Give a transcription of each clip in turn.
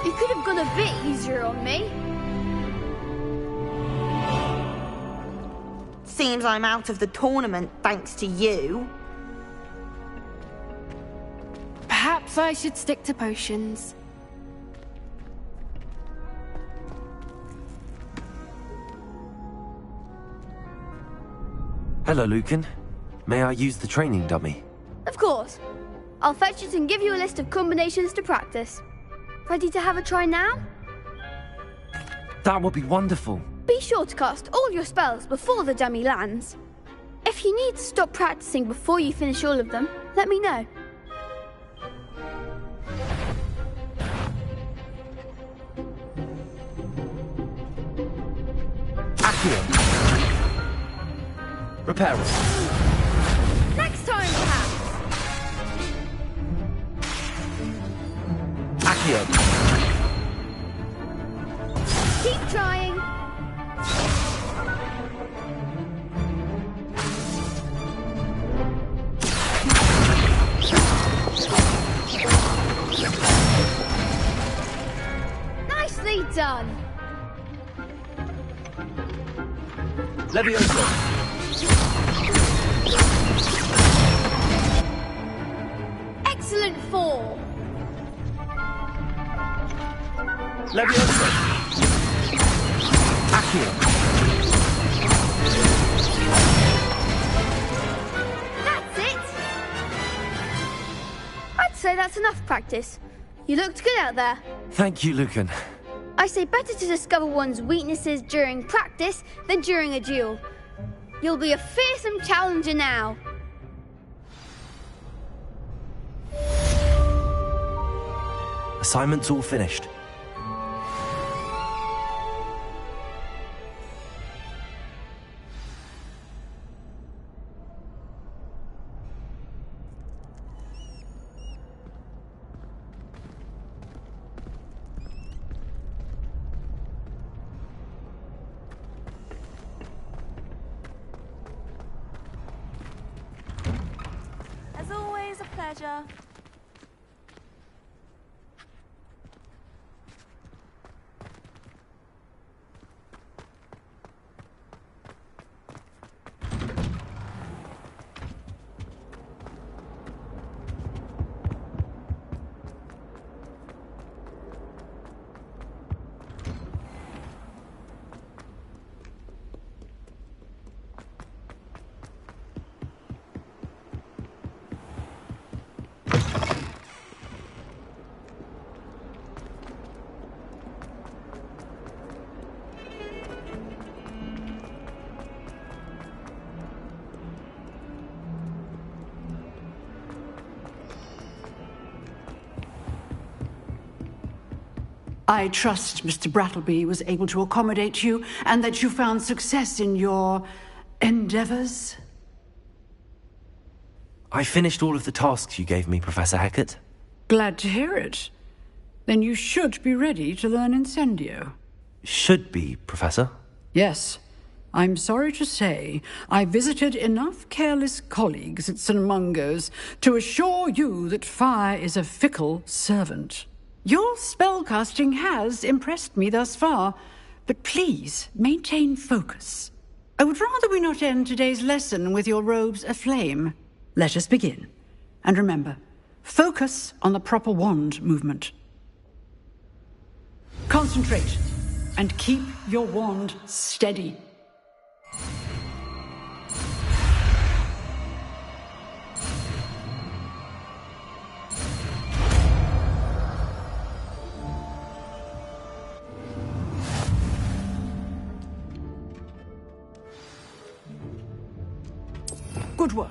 You could have gone a bit easier on me. Seems I'm out of the tournament thanks to you. Perhaps I should stick to potions. Hello, Lucan. May I use the training dummy? Of course. I'll fetch it and give you a list of combinations to practice. Ready to have a try now? That would be wonderful. Be sure to cast all your spells before the dummy lands. If you need to stop practicing before you finish all of them, let me know. Accio. Repairs. Next time, perhaps. Accio. Keep trying. Nicely done. Levioso. Excellent fall. Levioso. Accio. That's it. I'd say that's enough practice. You looked good out there. Thank you, Lucan. I say better to discover one's weaknesses during practice than during a duel. You'll be a fearsome challenger now. Assignment's all finished. As always, a pleasure. I trust Mr. Brattleby was able to accommodate you and that you found success in your endeavors. I finished all of the tasks you gave me, Professor Hecat. Glad to hear it. Then you should be ready to learn Incendio. Should be, Professor. Yes. I'm sorry to say I visited enough careless colleagues at St. Mungo's to assure you that fire is a fickle servant. Your spellcasting has impressed me thus far, but please maintain focus. I would rather we not end today's lesson with your robes aflame. Let us begin. And remember, focus on the proper wand movement. Concentrate and keep your wand steady. Good work.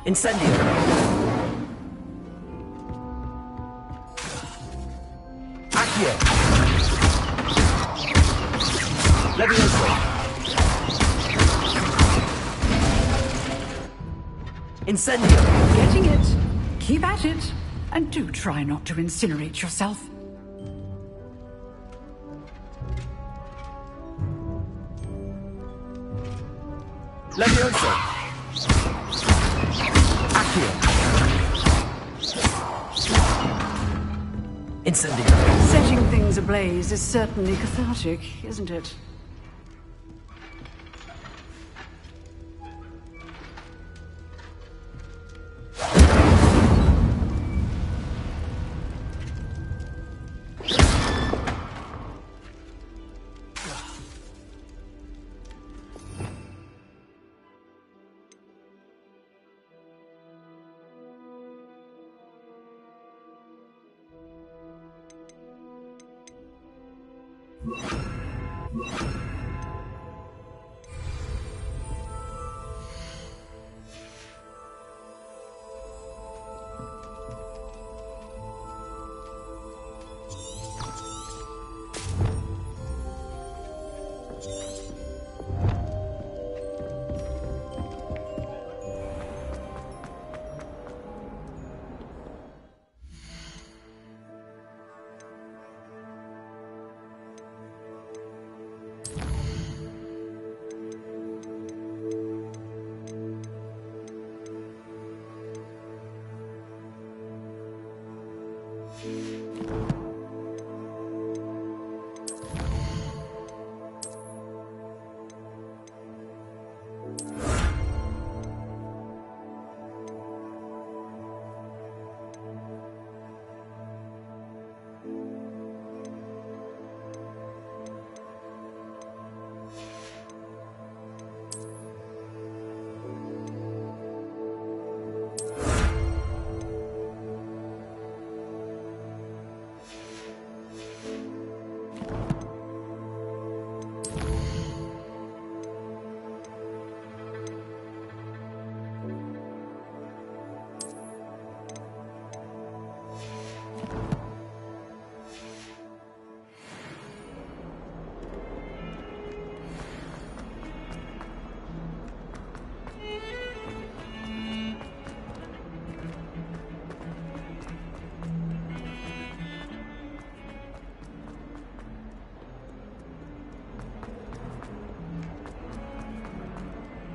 Incendio! Accio! Levioso! Incendio! Getting it. Keep at it. And do try not to incinerate yourself. Levioso! Accio! Incendio! Setting things ablaze is certainly cathartic, isn't it?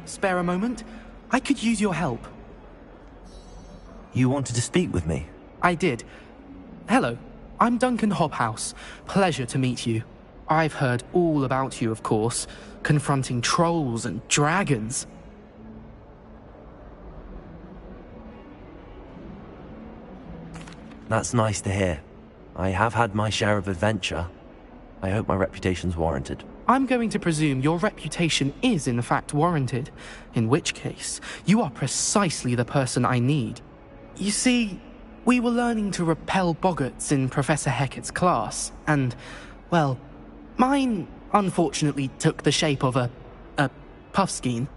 Spare a moment? I could use your help. You wanted to speak with me? I did. Hello, I'm Duncan Hobhouse. Pleasure to meet you. I've heard all about you, of course, confronting trolls and dragons. That's nice to hear. I have had my share of adventure. I hope my reputation's warranted. I'm going to presume your reputation is in fact warranted, in which case, you are precisely the person I need. You see, we were learning to repel boggarts in Professor Hecat's class, and, well, mine unfortunately took the shape of a puffskein.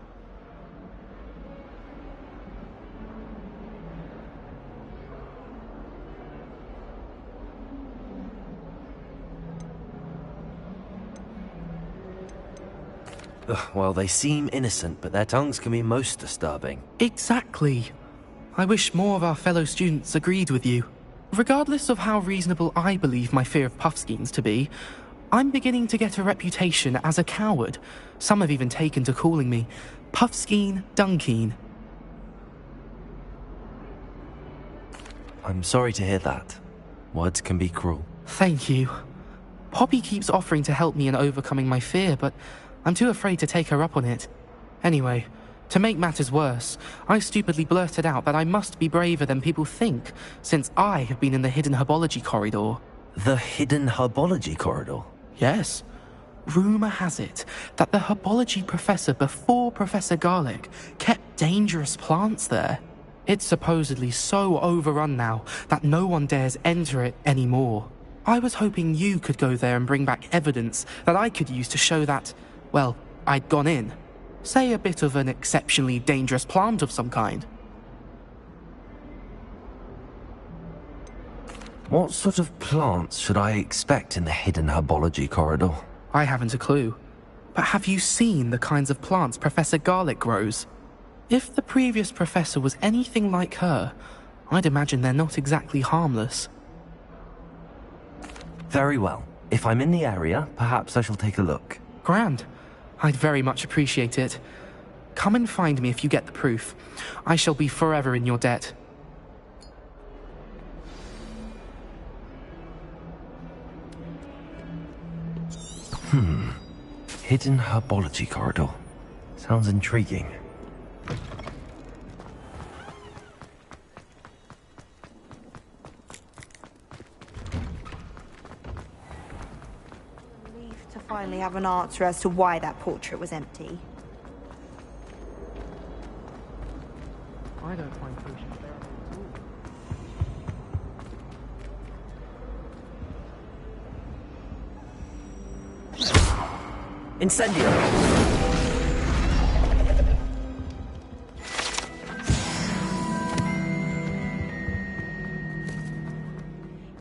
Well, they seem innocent, but their tongues can be most disturbing. Exactly. I wish more of our fellow students agreed with you. Regardless of how reasonable I believe my fear of puffskeins to be, I'm beginning to get a reputation as a coward. Some have even taken to calling me Puffskeen Dunkeen. I'm sorry to hear that. Words can be cruel. Thank you. Poppy keeps offering to help me in overcoming my fear, but I'm too afraid to take her up on it. Anyway, to make matters worse, I stupidly blurted out that I must be braver than people think, since I have been in the hidden herbology corridor. The hidden herbology corridor? Yes. Rumour has it that the herbology professor before Professor Garlic kept dangerous plants there. It's supposedly so overrun now that no one dares enter it anymore. I was hoping you could go there and bring back evidence that I could use to show that, well, I'd gone in. Say a bit of an exceptionally dangerous plant of some kind. What sort of plants should I expect in the hidden herbology corridor? I haven't a clue. But have you seen the kinds of plants Professor Garlick grows? If the previous professor was anything like her, I'd imagine they're not exactly harmless. Very well. If I'm in the area, perhaps I shall take a look. Grand. I'd very much appreciate it. Come and find me if you get the proof. I shall be forever in your debt. Hidden herbology corridor. Sounds intriguing. Relieved to finally have an answer as to why that portrait was empty. I don't find potions bearable at all. Incendio!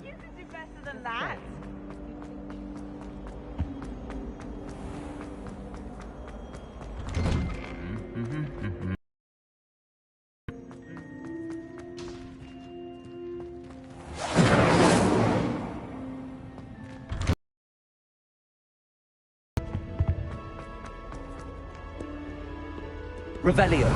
You can do better than that. Revelio.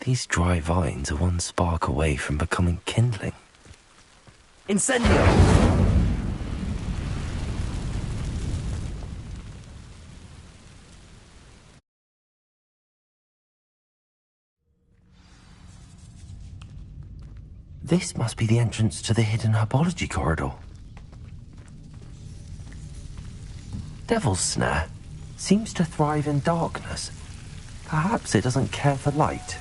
These dry vines are one spark away from becoming kindling. Incendio! This must be the entrance to the hidden herbology corridor. Devil's Snare seems to thrive in darkness. Perhaps it doesn't care for light.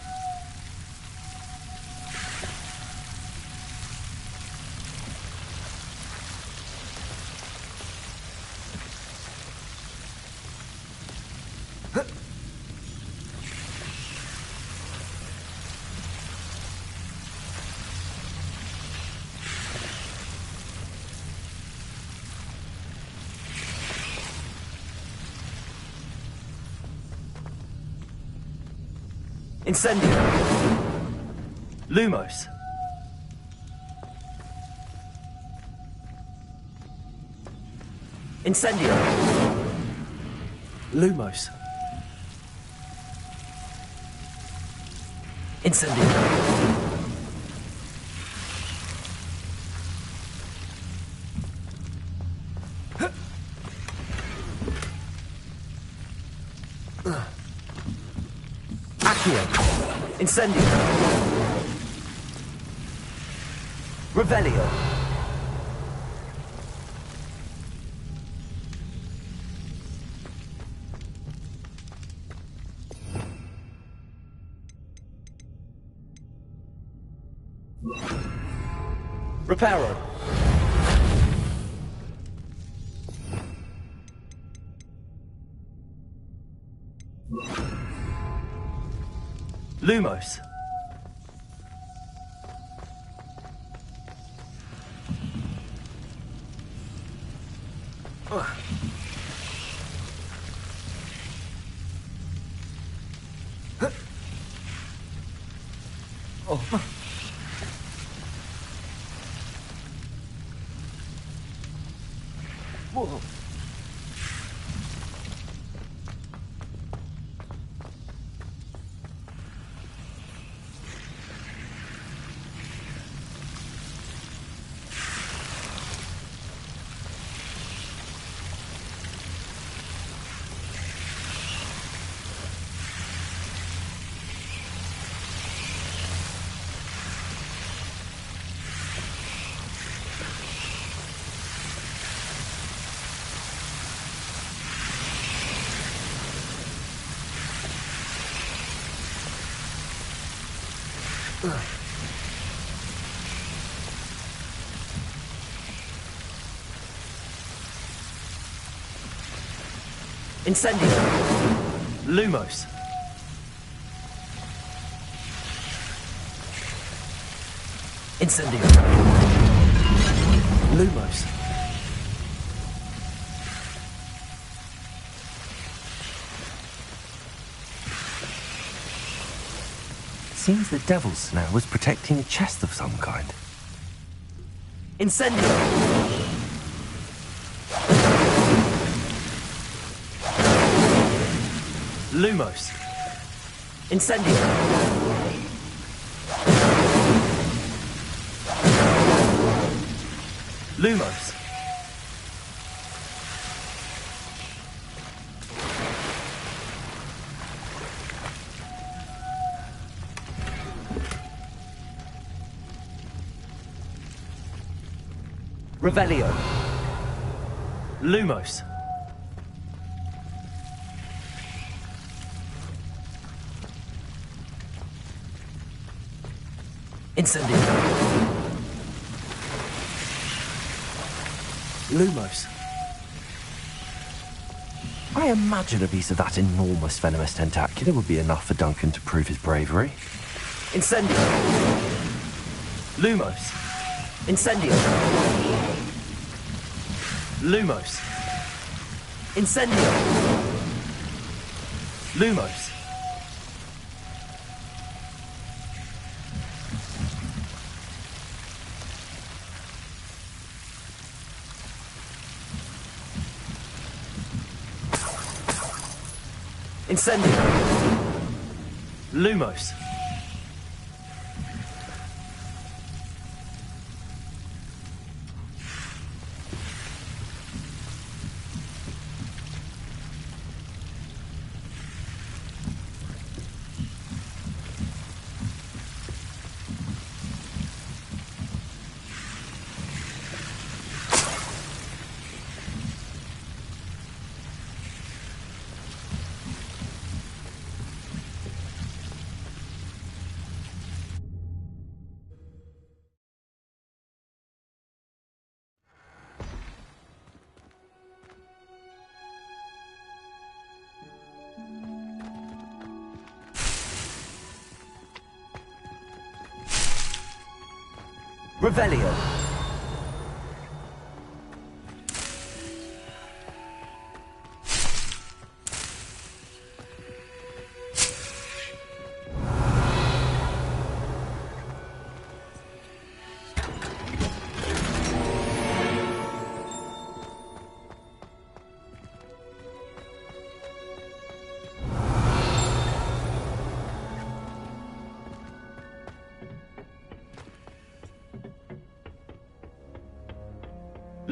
Incendio! Lumos! Incendio! Lumos! Incendio! Incendio! Revelio! Reparo! Lumos! Whoa. Incendio! Lumos! Incendio! Lumos! Seems the devil's snare was protecting a chest of some kind. Incendio! Lumos! Incendio! Lumos! Revelio! Lumos! Incendio! Lumos! I imagine a piece of that enormous venomous tentacular would be enough for Duncan to prove his bravery. Incendio! Lumos! Incendio! Lumos! Incendio! Lumos! Incendio! Lumos! Revelio!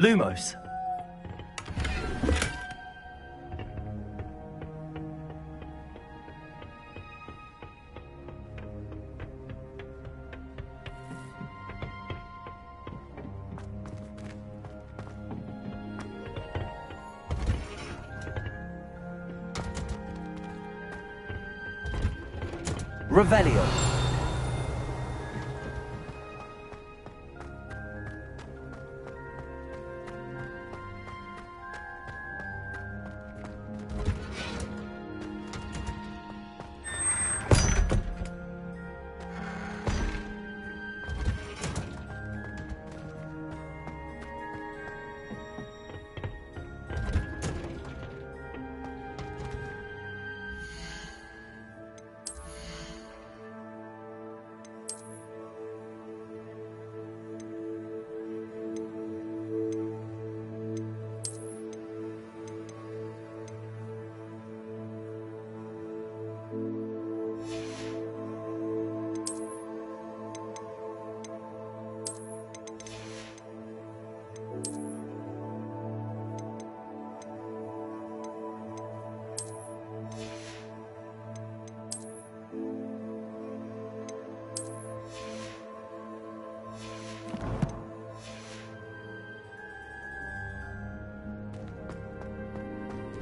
Lumos! Revelio!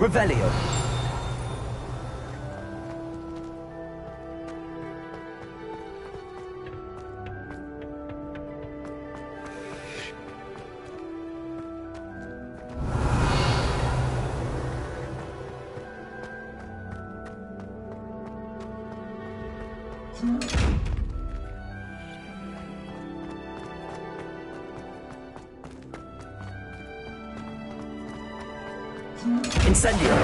Revelio. Incendio.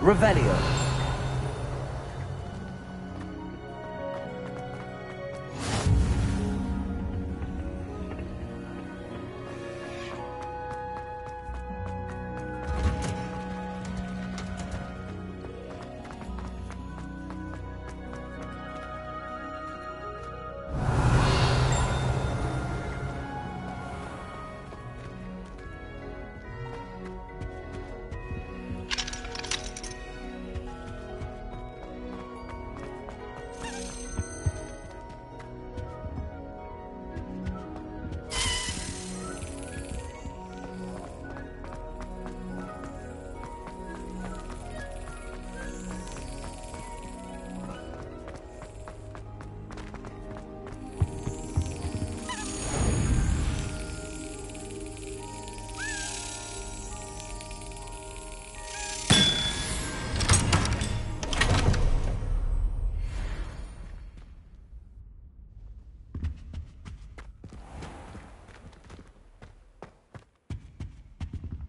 Revelio.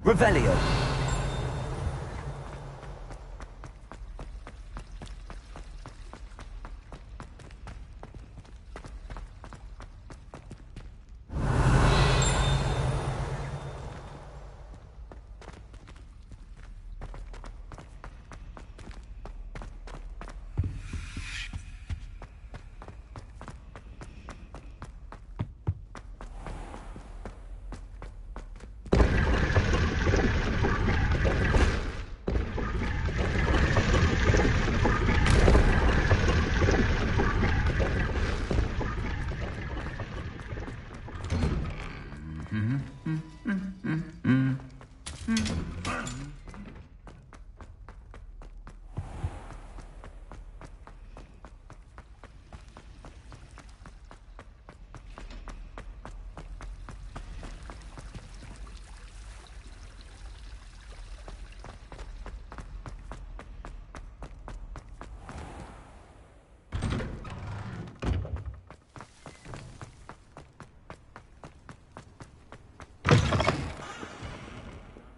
Revelio.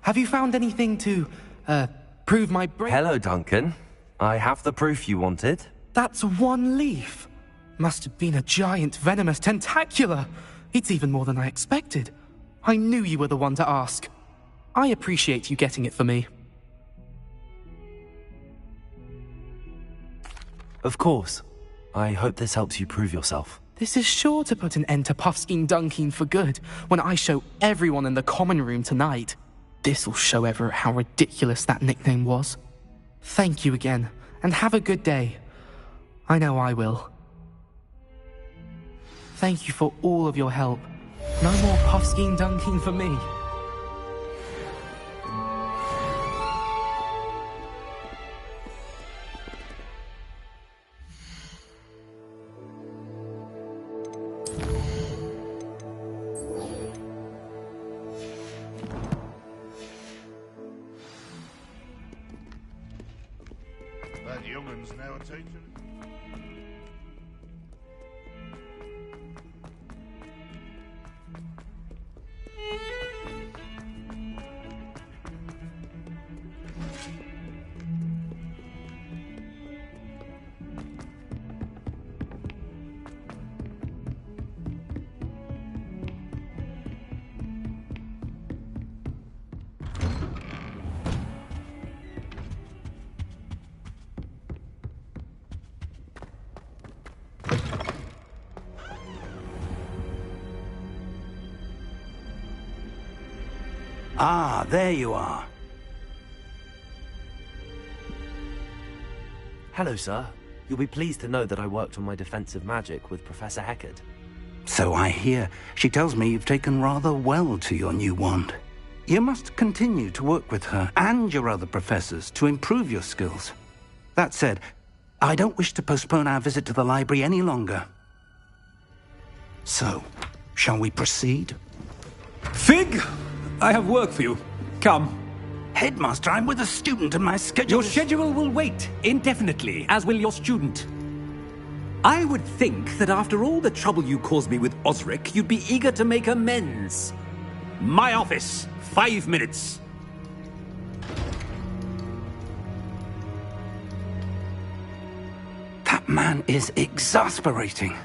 Have you found anything to, prove my brain? Hello, Duncan. I have the proof you wanted. That's one leaf. Must have been a giant venomous tentacula. It's even more than I expected. I knew you were the one to ask. I appreciate you getting it for me. Of course. I hope this helps you prove yourself. This is sure to put an end to Puffskein Dunkin for good when I show everyone in the common room tonight. This'll show Everett how ridiculous that nickname was. Thank you again, and have a good day. I know I will. Thank you for all of your help. No more Puffskein Dunkin for me. That youngun's now a teacher. Ah, there you are. Hello, sir. You'll be pleased to know that I worked on my defensive magic with Professor Heckard. So I hear. She tells me you've taken rather well to your new wand. You must continue to work with her and your other professors to improve your skills. That said, I don't wish to postpone our visit to the library any longer. So, shall we proceed? Fig! I have work for you. Come. Headmaster, I'm with a student and my schedule Your schedule will wait indefinitely, as will your student. I would think that after all the trouble you caused me with Osric, you'd be eager to make amends. My office, 5 minutes. That man is exasperating.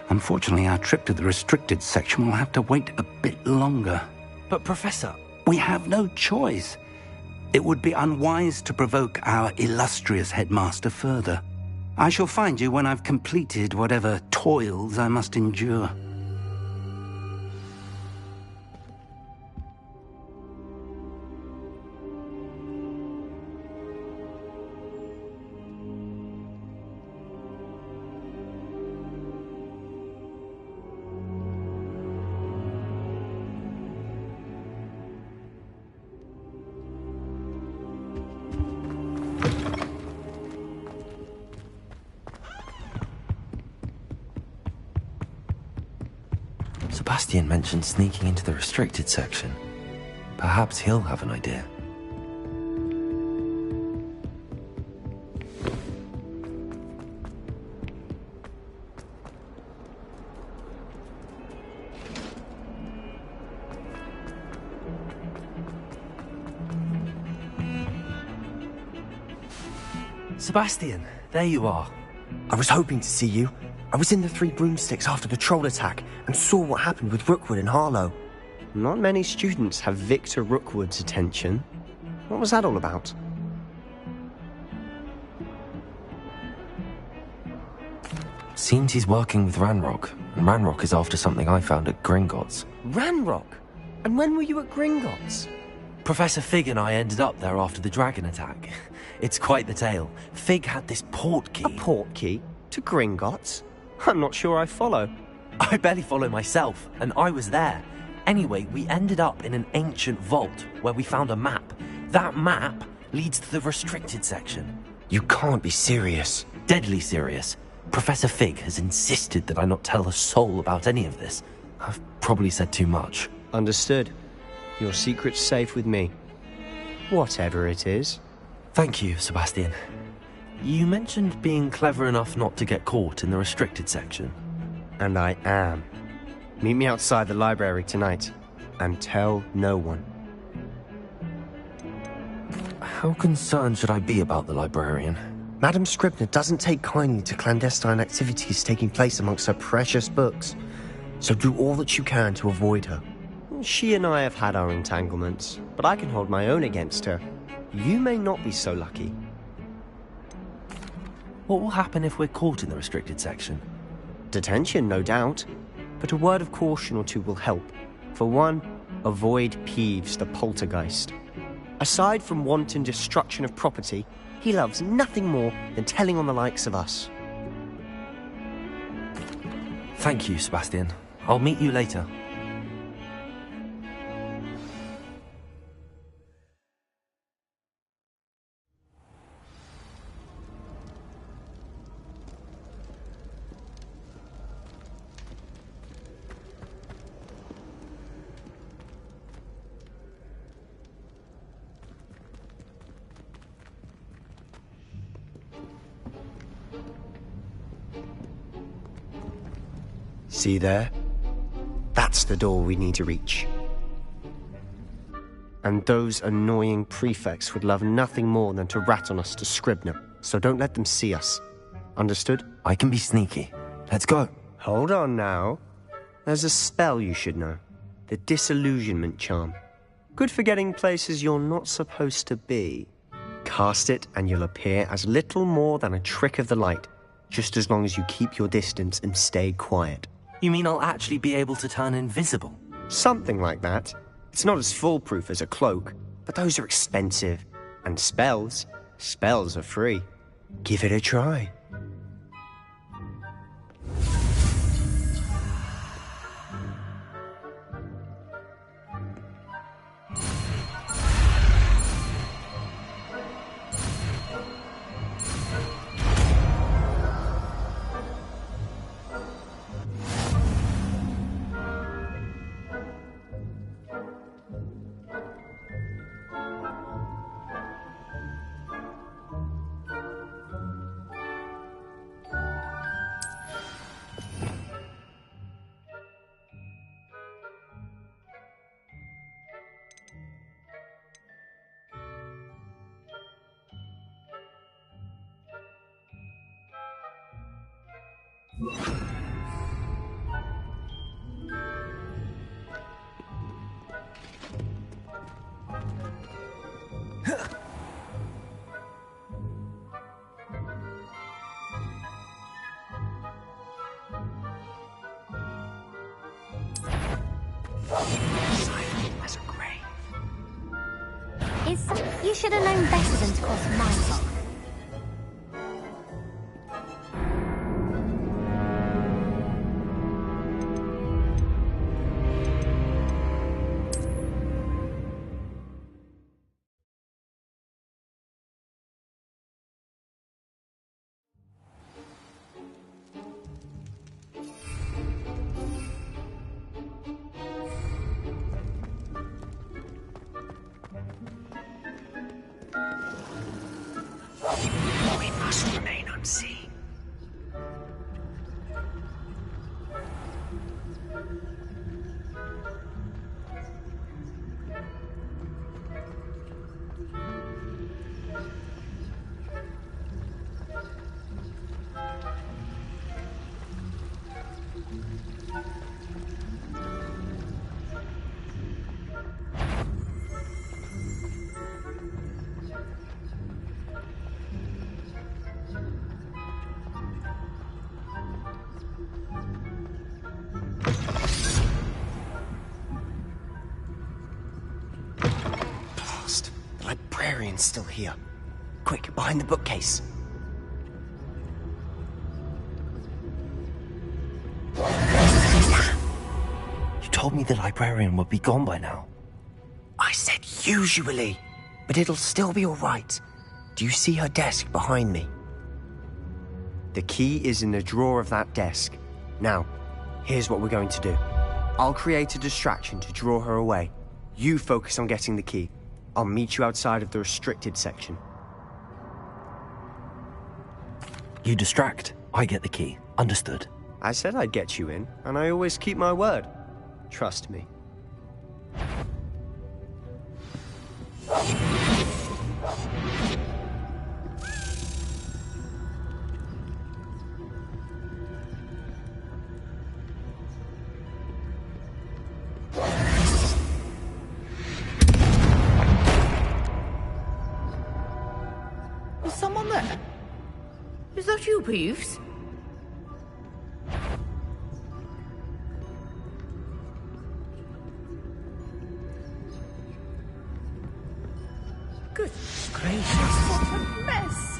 Unfortunately, our trip to the restricted section will have to wait a bit longer. But, Professor... We have no choice. It would be unwise to provoke our illustrious headmaster further. I shall find you when I've completed whatever toils I must endure. Sebastian mentioned sneaking into the restricted section. Perhaps he'll have an idea. Sebastian, there you are. I was hoping to see you. I was in the Three Broomsticks after the troll attack and saw what happened with Rookwood and Harlow. Not many students have Victor Rookwood's attention. What was that all about? Seems he's working with Ranrock, and Ranrock is after something I found at Gringotts. Ranrock? And when were you at Gringotts? Professor Fig and I ended up there after the dragon attack. It's quite the tale. Fig had this port key. A port key? To Gringotts? I'm not sure I follow. I barely follow myself, and I was there. Anyway, we ended up in an ancient vault where we found a map. That map leads to the restricted section. You can't be serious. Deadly serious. Professor Fig has insisted that I not tell a soul about any of this. I've probably said too much. Understood. Your secret's safe with me. Whatever it is. Thank you, Sebastian. You mentioned being clever enough not to get caught in the restricted section. And I am. Meet me outside the library tonight, and tell no one. How concerned should I be about the librarian? Madam Scribner doesn't take kindly to clandestine activities taking place amongst her precious books, so do all that you can to avoid her. She and I have had our entanglements, but I can hold my own against her. You may not be so lucky. What will happen if we're caught in the restricted section? Detention, no doubt. But a word of caution or two will help. For one, avoid Peeves, the poltergeist. Aside from wanton destruction of property, he loves nothing more than telling on the likes of us. Thank you, Sebastian. I'll meet you later. See there? That's the door we need to reach. And those annoying prefects would love nothing more than to rat on us to Scribner, so don't let them see us. Understood? I can be sneaky. Let's go. Hold on now. There's a spell you should know. The Disillusionment Charm. Good for getting places you're not supposed to be. Cast it and you'll appear as little more than a trick of the light, just as long as you keep your distance and stay quiet. You mean I'll actually be able to turn invisible? Something like that. It's not as foolproof as a cloak, but those are expensive. And spells are free. Give it a try. You should have known better than to cross my path. We must remain unseen. The librarian's still here. Quick, behind the bookcase. You told me the librarian would be gone by now. I said usually, but it'll still be alright. Do you see her desk behind me? The key is in the drawer of that desk. Now, here's what we're going to do. I'll create a distraction to draw her away. You focus on getting the key. I'll meet you outside of the restricted section. You distract, I get the key. Understood. I said I'd get you in, and I always keep my word. Trust me. Is someone there? Is that you, Peeves? Good gracious, what a mess!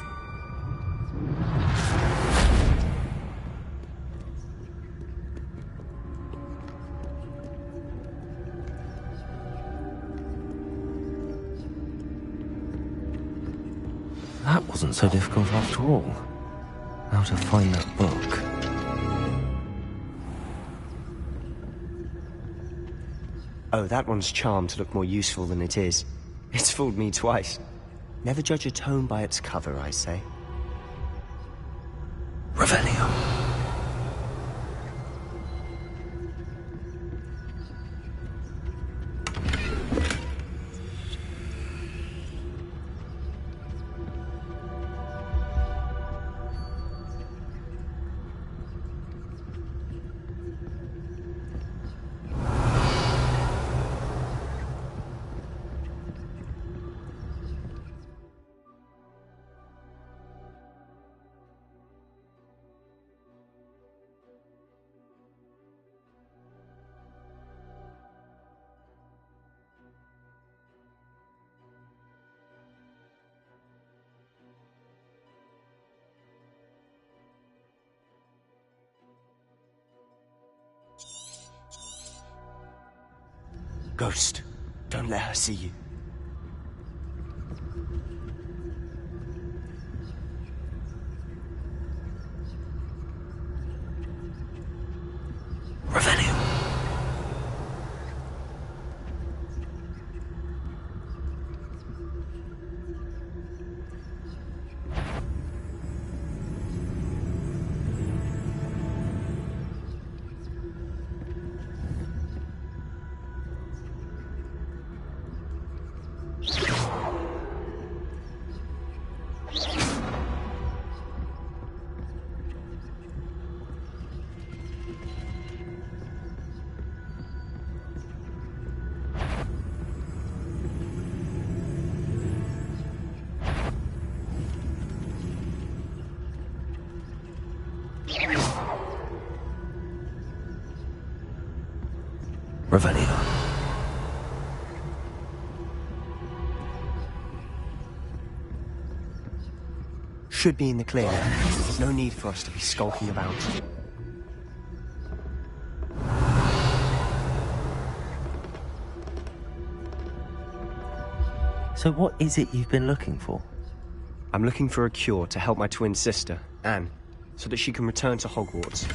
That wasn't so difficult after all. How to find that book. Oh, that one's charmed to look more useful than it is. It's fooled me twice. Never judge a tome by its cover, I say. Revelio. Ghost, don't let her see you. Revelio. Revelio. Should be in the clear. There's no need for us to be skulking about. So what is it you've been looking for? I'm looking for a cure to help my twin sister, Anne, so that she can return to Hogwarts.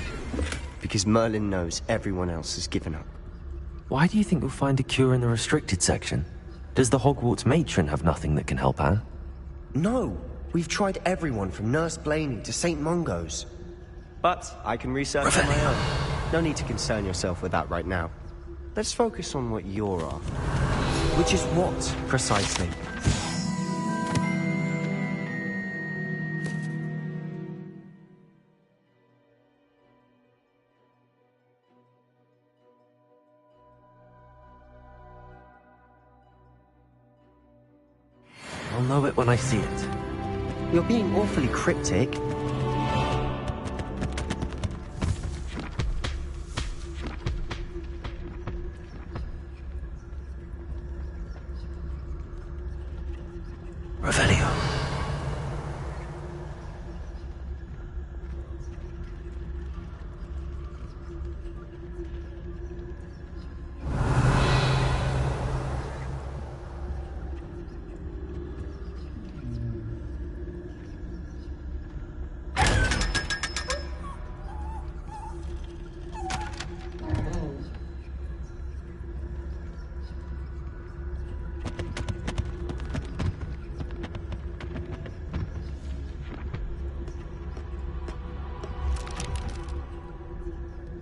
Because Merlin knows everyone else has given up. Why do you think you'll find a cure in the restricted section? Does the Hogwarts matron have nothing that can help Anne? No! We've tried everyone from Nurse Blaney to St. Mungo's. But I can research on my own. No need to concern yourself with that right now. Let's focus on what you're after. Which is what, precisely? I'll know it when I see it. You're being awfully cryptic. Revelio.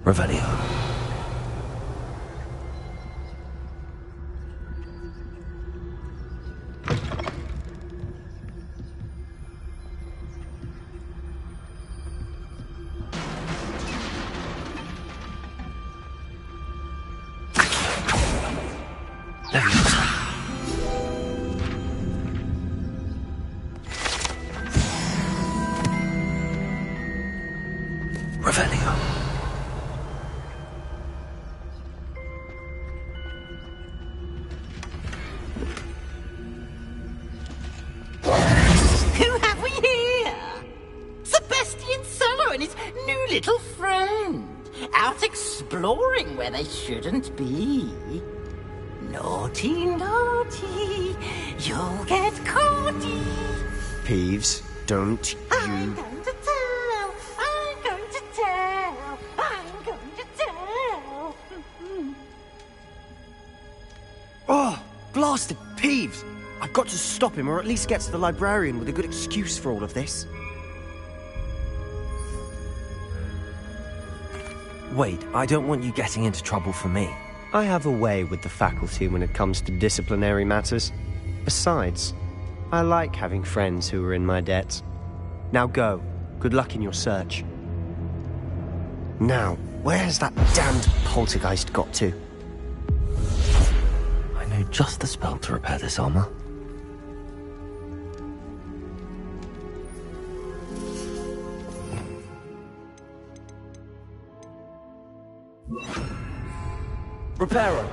Revelio. Revelio. Who have we here? Sebastian Solo and his new little friend. Out exploring where they shouldn't be. Naughty, naughty. You'll get caughty. Peeves, don't you... I'm going to tell. I'm going to tell. I'm going to tell. Oh, blasted Peeves! I've got to stop him, or at least get to the librarian with a good excuse for all of this. Wait, I don't want you getting into trouble for me. I have a way with the faculty when it comes to disciplinary matters. Besides, I like having friends who are in my debt. Now go. Good luck in your search. Now, where has that damned poltergeist got to? I know just the spell to repair this armor. Reparo.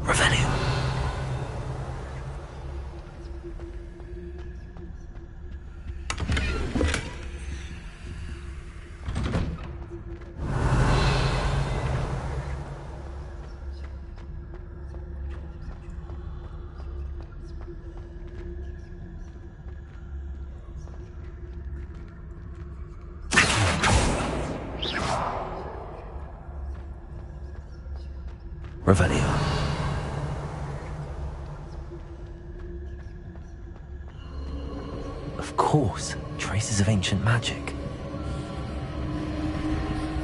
Revelio. Revelio. Of course, traces of ancient magic.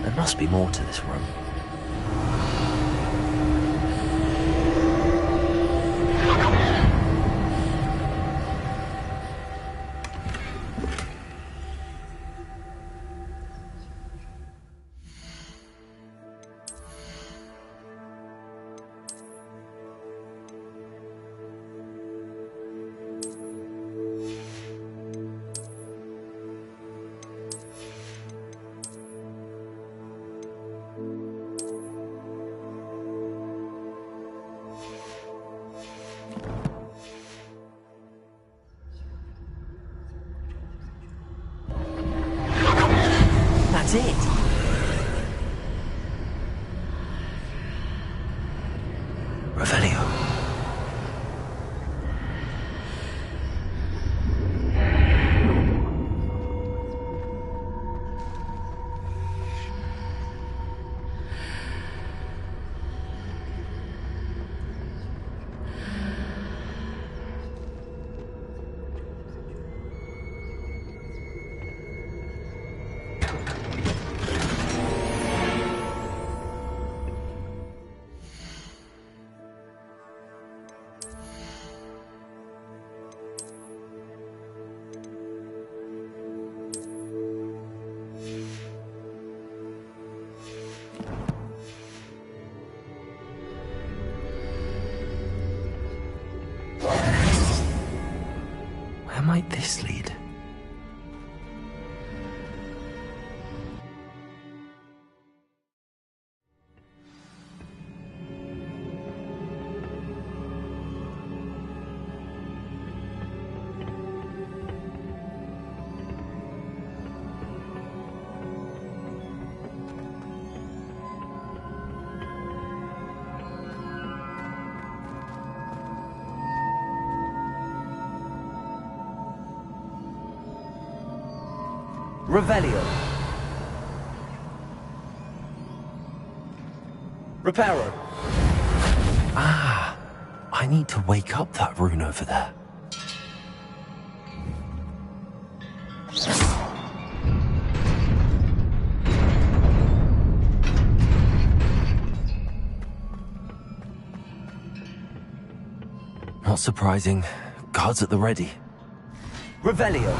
There must be more to this room. That's it. Revelio. Where might this lead? Revelio. Reparo. Ah, I need to wake up that rune over there. Not surprising. Guards at the ready. Revelio.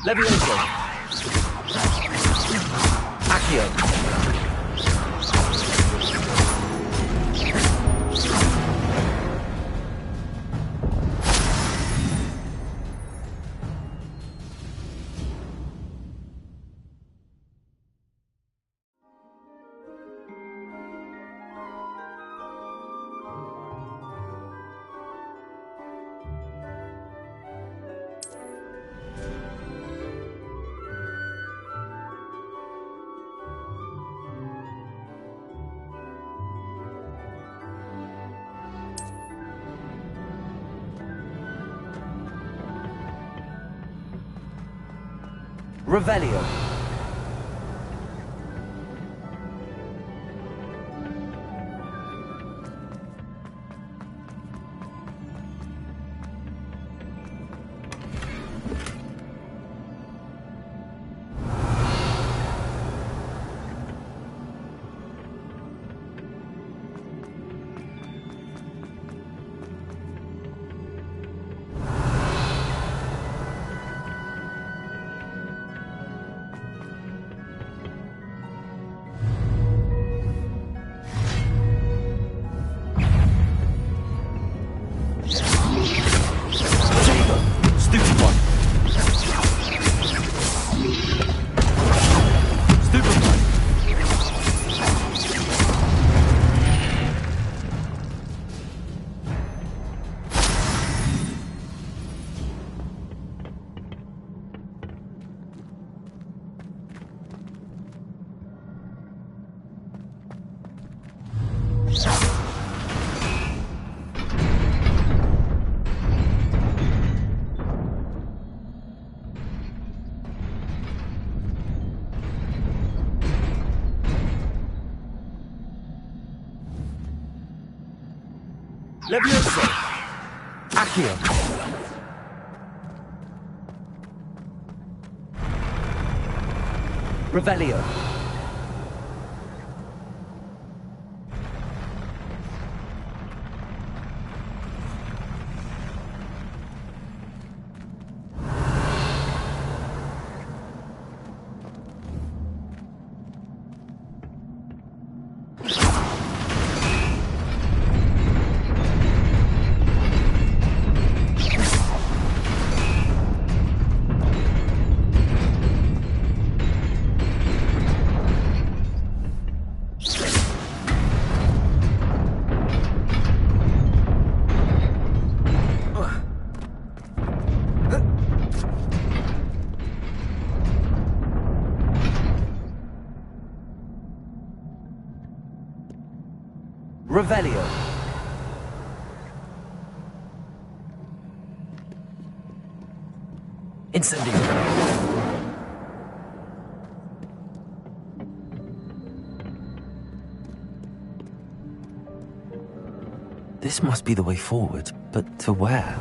Levioso. Accio. Revelio. Levioso! Accio! Revelio! Revelio. Incendio. This must be the way forward, but to where?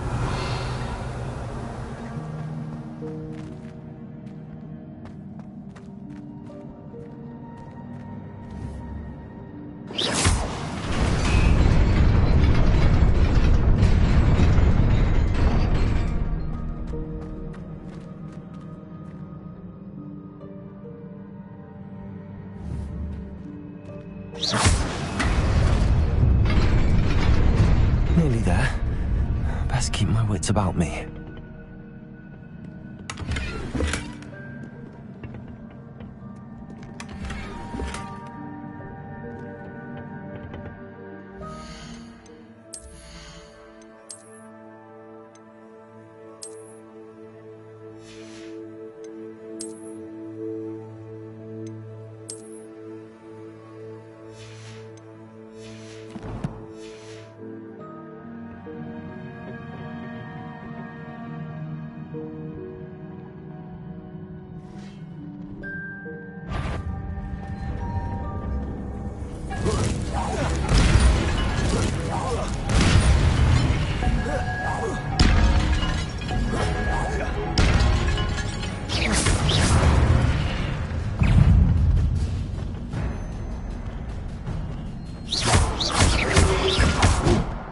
Nearly there. Best keep my wits about me.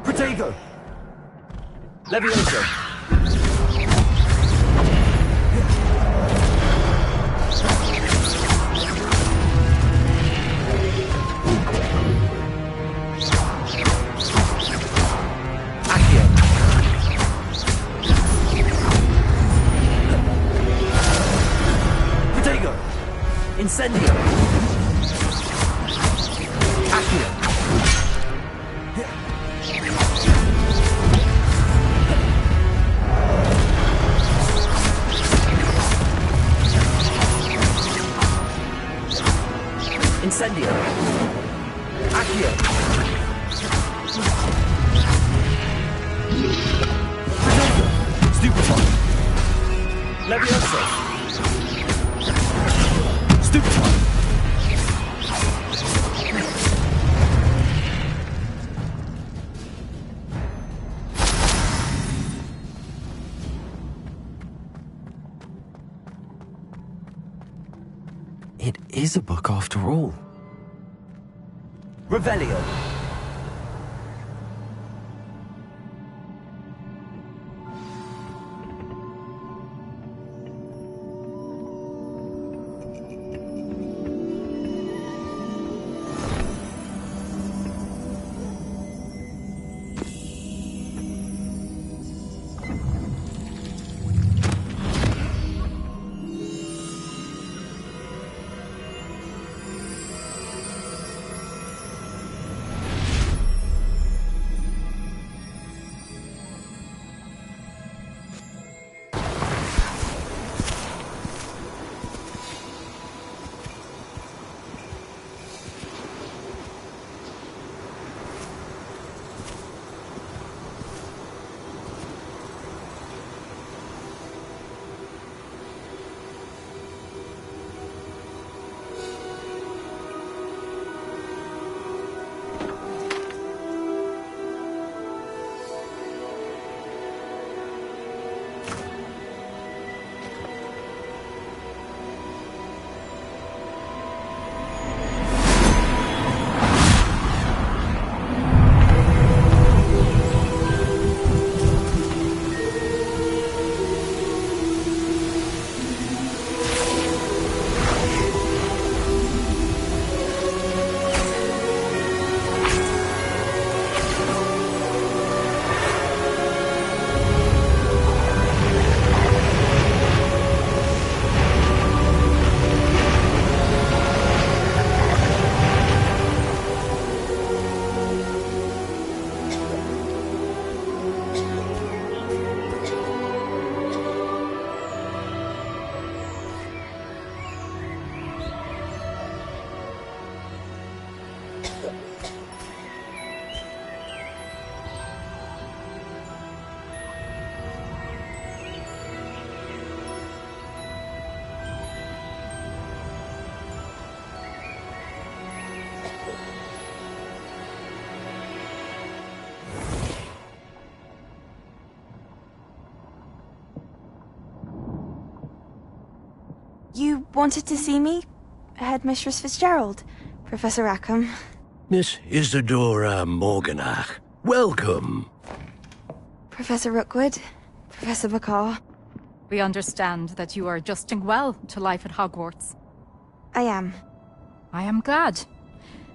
Protego! Levioso! Incendio! Accio! Incendio! Accio! Stupefy! Levioso! Stupefy! It is a book after all. Revelio! You wanted to see me? Headmistress Fitzgerald, Professor Rackham. Miss Isadora Morganach, welcome. Professor Rookwood, Professor Bakar. We understand that you are adjusting well to life at Hogwarts. I am. I am glad.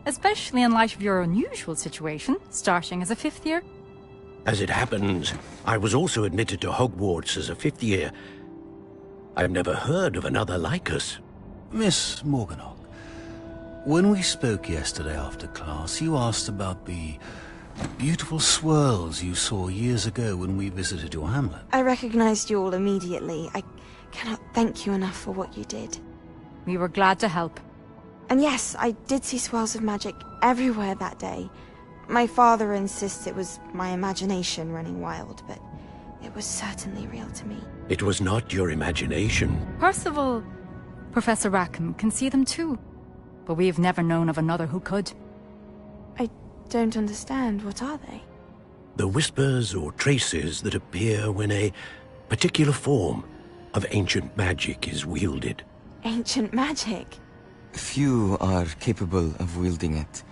Especially in light of your unusual situation, starting as a 5th year. As it happens, I was also admitted to Hogwarts as a 5th year. I've never heard of another like us. Miss Morganach, when we spoke yesterday after class, you asked about the beautiful swirls you saw years ago when we visited your hamlet. I recognized you all immediately. I cannot thank you enough for what you did. We were glad to help. And yes, I did see swirls of magic everywhere that day. My father insists it was my imagination running wild, but it was certainly real to me. It was not your imagination. Percival, Professor Rackham can see them too. But we have never known of another who could. I don't understand. What are they? The whispers or traces that appear when a particular form of ancient magic is wielded. Ancient magic? Few are capable of wielding it.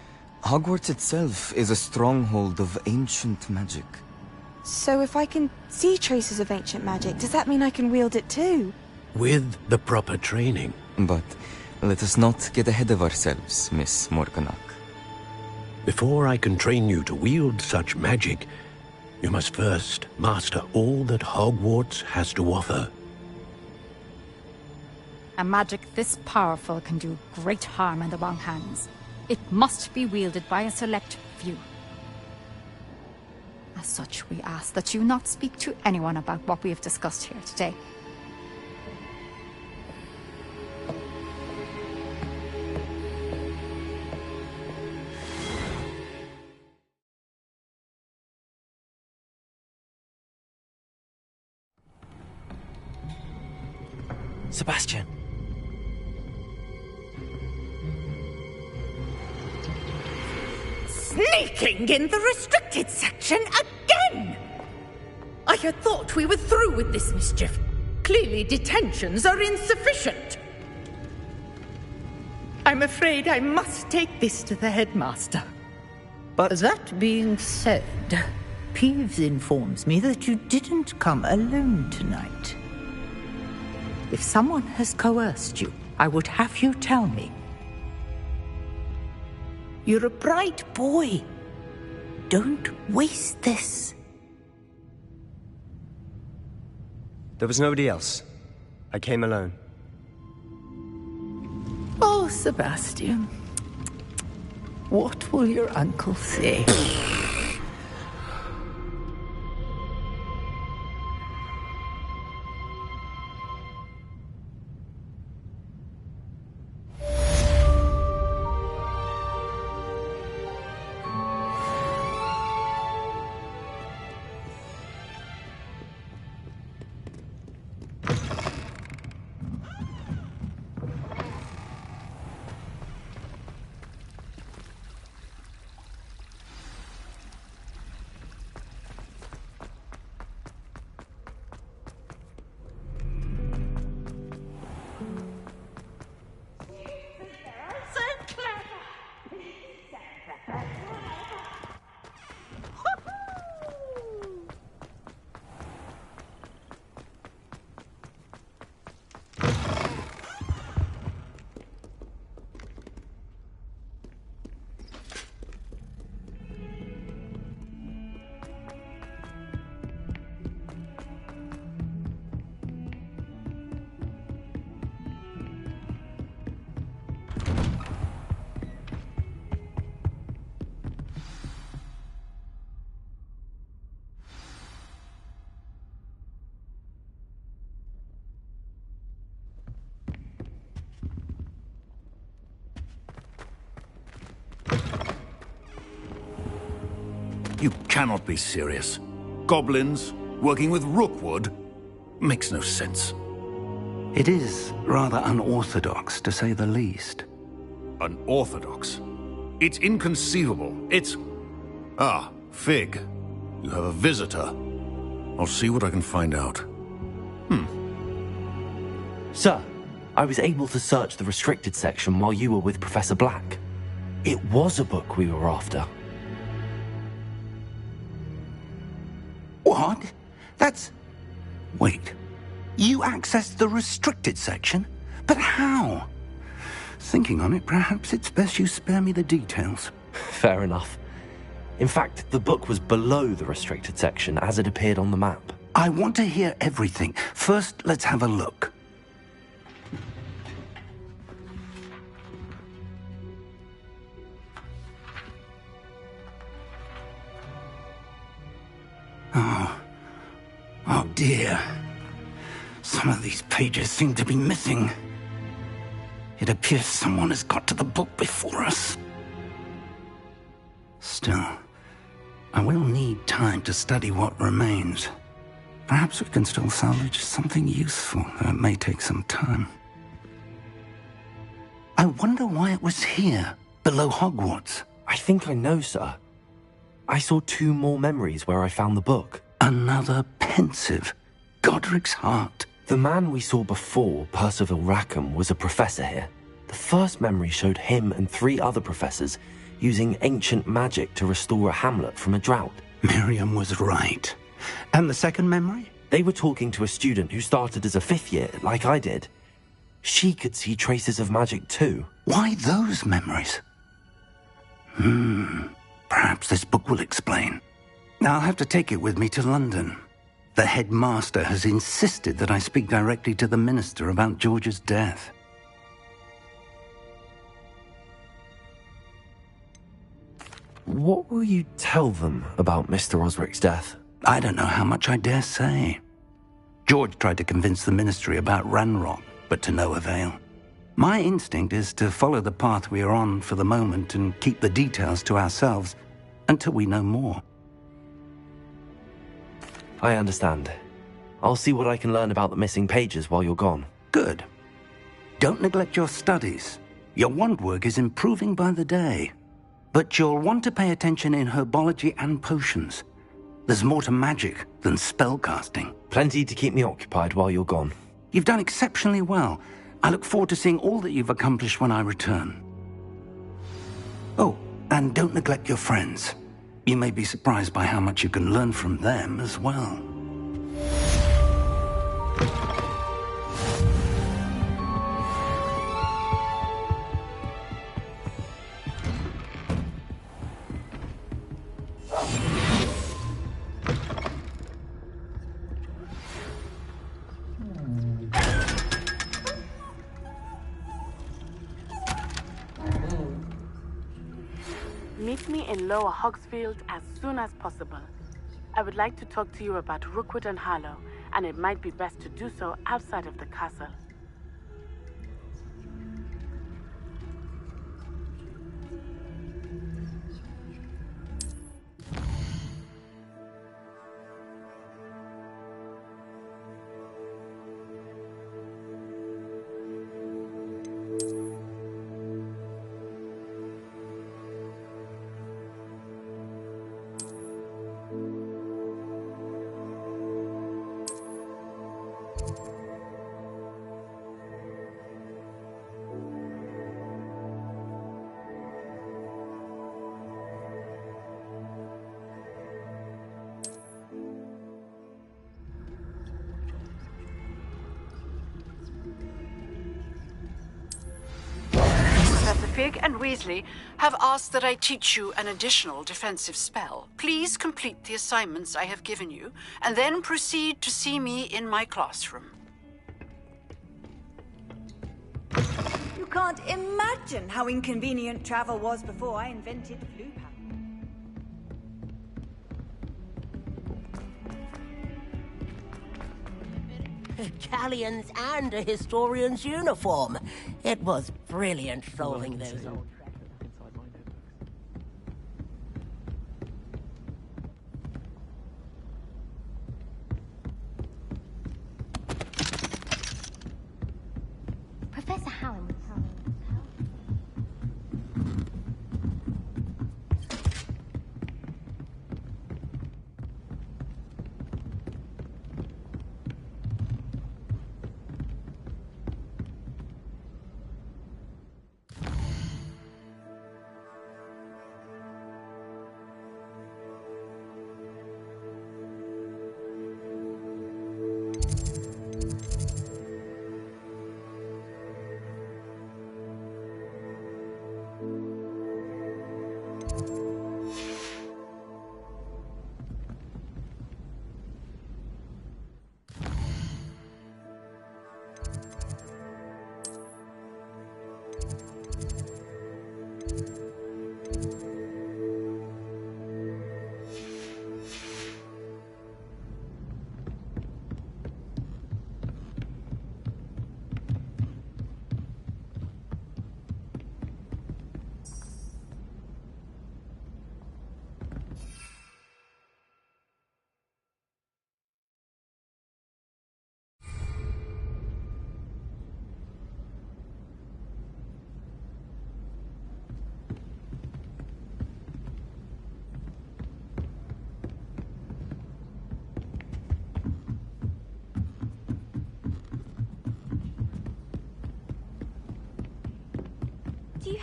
Hogwarts itself is a stronghold of ancient magic. So if I can see traces of ancient magic, does that mean I can wield it too? With the proper training. But let us not get ahead of ourselves, Miss Morganach. Before I can train you to wield such magic, you must first master all that Hogwarts has to offer. A magic this powerful can do great harm in the wrong hands. It must be wielded by a select few. As such, we ask that you not speak to anyone about what we have discussed here today. Sebastian. Sneaking in the restricted section again! I had thought we were through with this mischief. Clearly detentions are insufficient. I'm afraid I must take this to the headmaster. But that being said, Peeves informs me that you didn't come alone tonight. If someone has coerced you, I would have you tell me. You're a bright boy. Don't waste this. There was nobody else. I came alone. Oh, Sebastian. What will your uncle say? You cannot be serious. Goblins working with Rookwood makes no sense. It is rather unorthodox, to say the least. Unorthodox? It's inconceivable. It's... Ah, Fig. You have a visitor. I'll see what I can find out. Sir, I was able to search the restricted section while you were with Professor Black. It was a book we were after. What? That's... Wait. You accessed the restricted section? But how? Thinking on it, perhaps it's best you spare me the details. Fair enough. In fact, the book was below the restricted section as it appeared on the map. I want to hear everything. First, let's have a look. Oh dear. Some of these pages seem to be missing. It appears someone has got to the book before us. Still, I will need time to study what remains. Perhaps we can still salvage something useful, though it may take some time. I wonder why it was here, below Hogwarts. I think I know, sir. I saw 2 more memories where I found the book. Another pensive. Godric's heart. The man we saw before, Percival Rackham, was a professor here. The first memory showed him and 3 other professors using ancient magic to restore a hamlet from a drought. Miriam was right. And the second memory? They were talking to a student who started as a 5th year, like I did. She could see traces of magic too. Why those memories? Perhaps this book will explain. Now I'll have to take it with me to London. The headmaster has insisted that I speak directly to the minister about George's death. What will you tell them about Mr. Osric's death? I don't know how much I dare say. George tried to convince the ministry about Ranrock, but to no avail. My instinct is to follow the path we are on for the moment and keep the details to ourselves until we know more. I understand. I'll see what I can learn about the missing pages while you're gone. Good. Don't neglect your studies. Your wand work is improving by the day. But you'll want to pay attention in herbology and potions. There's more to magic than spellcasting. Plenty to keep me occupied while you're gone. You've done exceptionally well. I look forward to seeing all that you've accomplished when I return. Oh, and don't neglect your friends. You may be surprised by how much you can learn from them as well. Meet me in Lower Hogsfield as soon as possible. I would like to talk to you about Rookwood and Harlow, and it might be best to do so outside of the castle. Fig and Weasley have asked that I teach you an additional defensive spell. Please complete the assignments I have given you, and then proceed to see me in my classroom. You can't imagine how inconvenient travel was before I invented flu powder. Galleons and a historian's uniform. It was brilliant solving those old... Professor Hallam.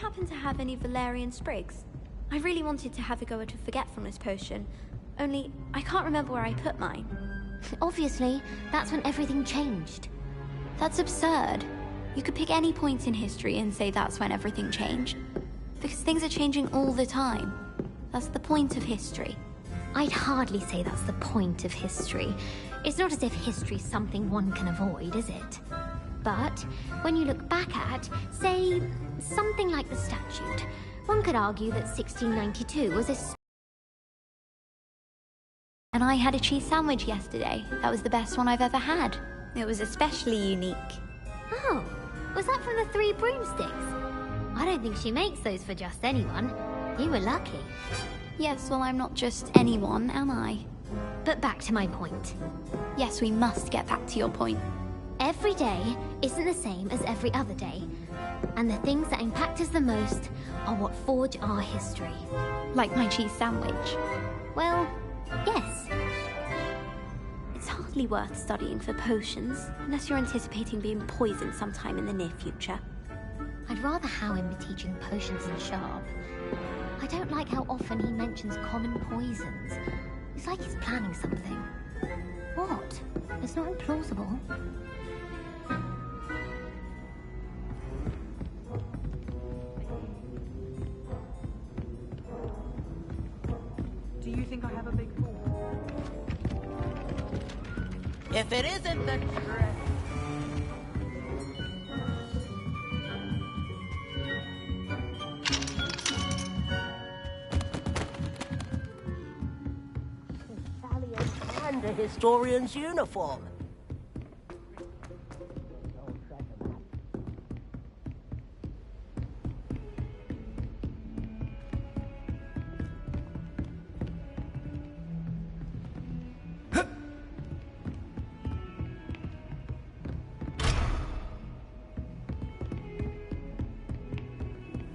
happen to have any Valerian sprigs? I really wanted to have a go at a forgetfulness potion, only I can't remember where I put mine. Obviously, that's when everything changed. That's absurd. You could pick any point in history and say that's when everything changed. Because things are changing all the time. That's the point of history. I'd hardly say that's the point of history. It's not as if history's something one can avoid, is it? But when you look back at, say, something like the statute, one could argue that 1692 was a... And I had a cheese sandwich yesterday. That was the best one I've ever had. It was especially unique. Oh, was that from the Three Broomsticks? I don't think she makes those for just anyone. You were lucky. Yes, well, I'm not just anyone, am I? But back to my point. Yes, we must get back to your point. Every day isn't the same as every other day. And the things that impact us the most are what forge our history. Like my cheese sandwich. Well, yes. It's hardly worth studying for potions, unless you're anticipating being poisoned sometime in the near future. I'd rather Howin be teaching potions than Sharp. I don't like how often he mentions common poisons. It's like he's planning something. What? It's not implausible. Do you think I have a big fall? If it isn't the dress. And a historian's uniform.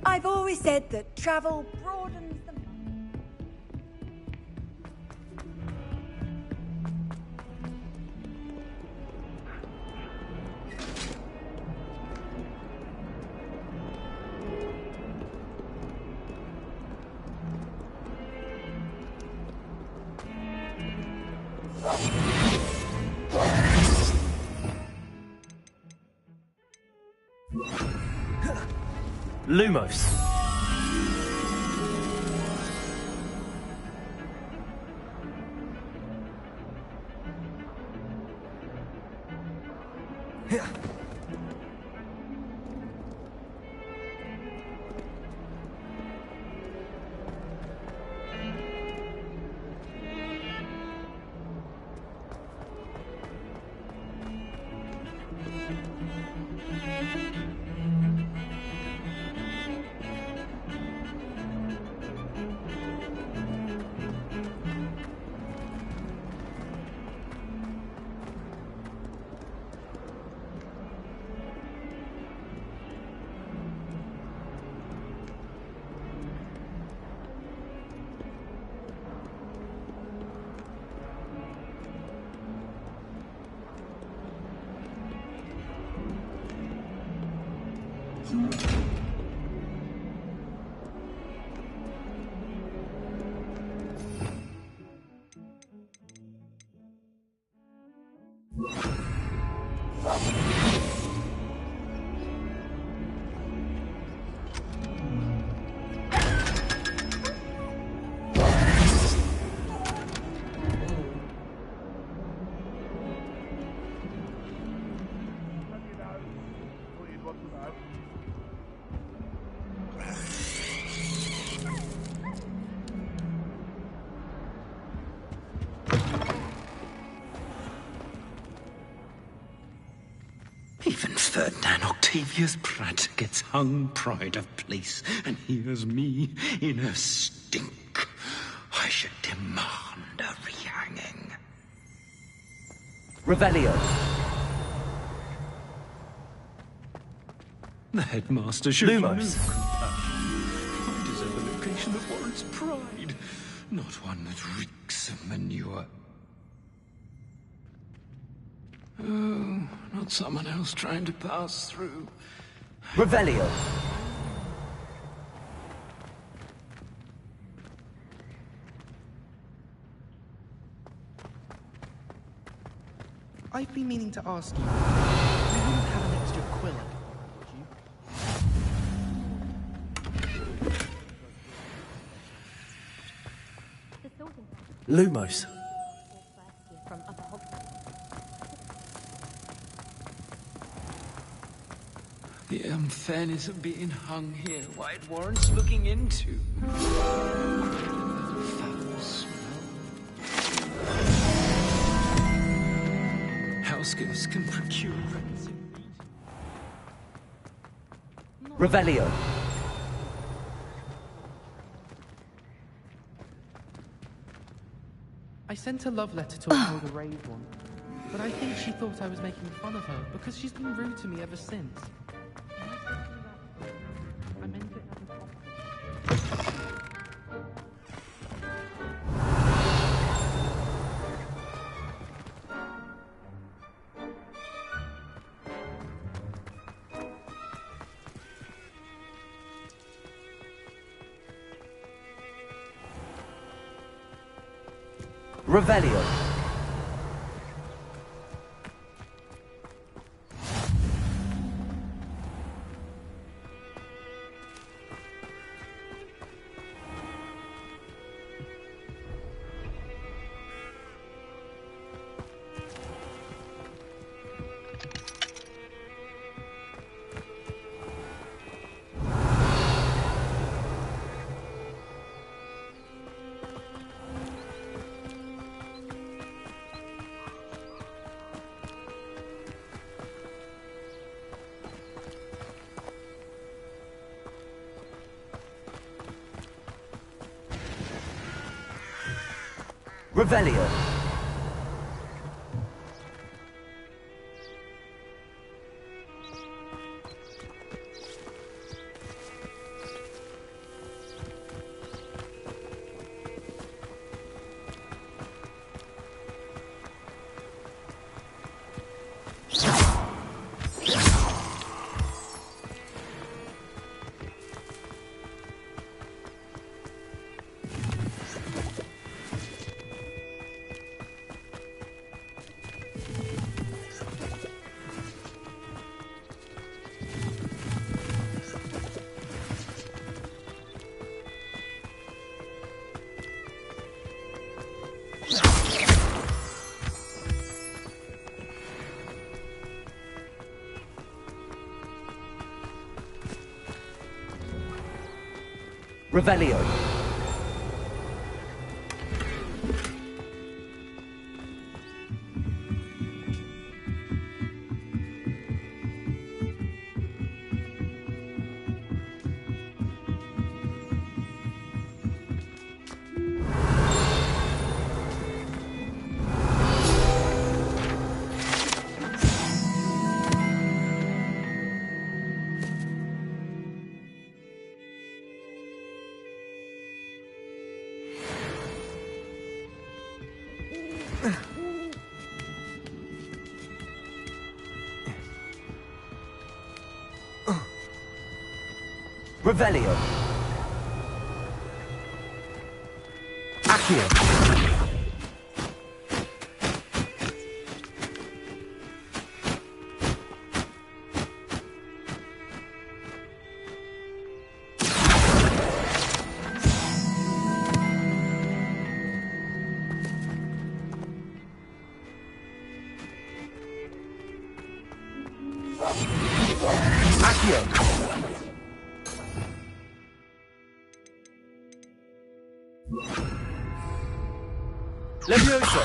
I've always said that travel broadens the... Lumos. Even Ferdinand Octavius Pratt gets hung pride of place, and here's me in a stink. I should demand a rehanging. Revelio. The headmaster should Lumos. know compassion. I deserve a location that warrants pride, not one that reeks of manure. Oh, not someone else trying to pass through. Revelio. I've been meaning to ask you. You wouldn't have an extra quill, would you? Lumos. The unfairness of being hung here, why it warrants looking into. Foul smell. House ghosts can procure Revelio. I sent a love letter to Imelda Raid one, but I think she thought I was making fun of her because she's been rude to me ever since. I meant it as a compliment. Revelio. Revelio. Revelio. Revelio. Accio. Accio. Levioso!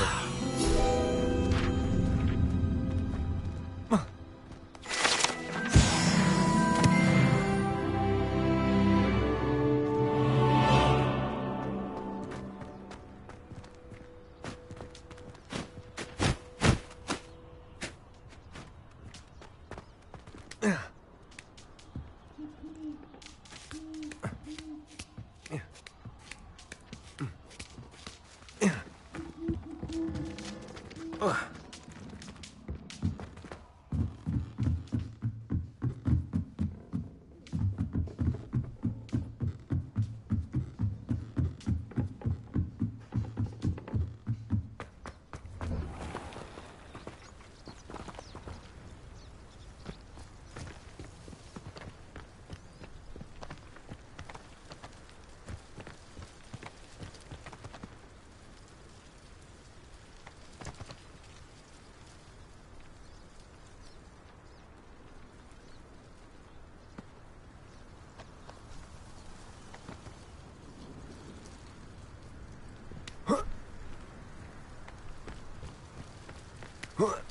Huh?